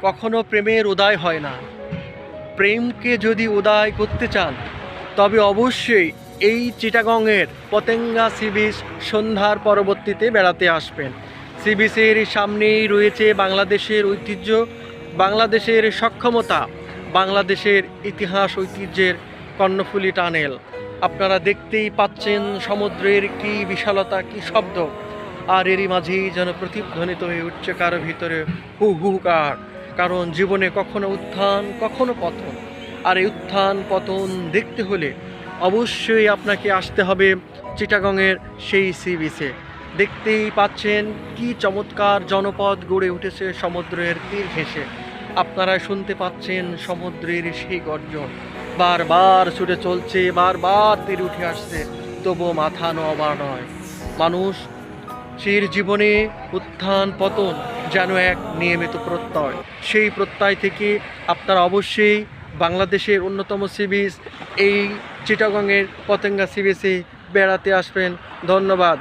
কখনো প্রেমের উদয় হয় না। প্রেমকে যদি উদয় করতে চান তবে অবশ্যই এই চিটাগংয়ের পতেঙ্গা সি বিচ সন্ধ্যার পরবর্তীতে বেড়াতে আসবেন। সি বিচের সামনেই রয়েছে বাংলাদেশের ঐতিহ্য, বাংলাদেশের সক্ষমতা, বাংলাদেশের ইতিহাস ঐতিহ্যের কর্ণফুলী টানেল। আপনারা দেখতেই পাচ্ছেন সমুদ্রের কি বিশালতা, কি শব্দ, আর এরই মাঝেই যেন প্রতিধ্বনিত হয়ে উঠছে কারো ভিতরে হু হুকার। কারণ জীবনে কখনো উত্থান কখনো পতন, আর এই উত্থান পতন দেখতে হলে অবশ্যই আপনাকে আসতে হবে চিটাগংয়ের সেই সি বিচে। দেখতেই পাচ্ছেন কি চমৎকার জনপদ গড়ে উঠেছে সমুদ্রের তীর ঘেঁষে। আপনারা শুনতে পাচ্ছেন সমুদ্রের সেই গর্জন, বারবার ছুটে চলছে, বারবার তীর উঠে আসছে, তবুও মাথা নোয়াবার নয়। মানুষ সেই জীবনে উত্থান পতন যেন এক নিয়মিত প্রত্যয়। সেই প্রত্যয় থেকে আপনারা অবশ্যই বাংলাদেশের অন্যতম সি বিচ এই চিটাগংয়ের পতেঙ্গা সি বিচে বেড়াতে আসবেন। ধন্যবাদ।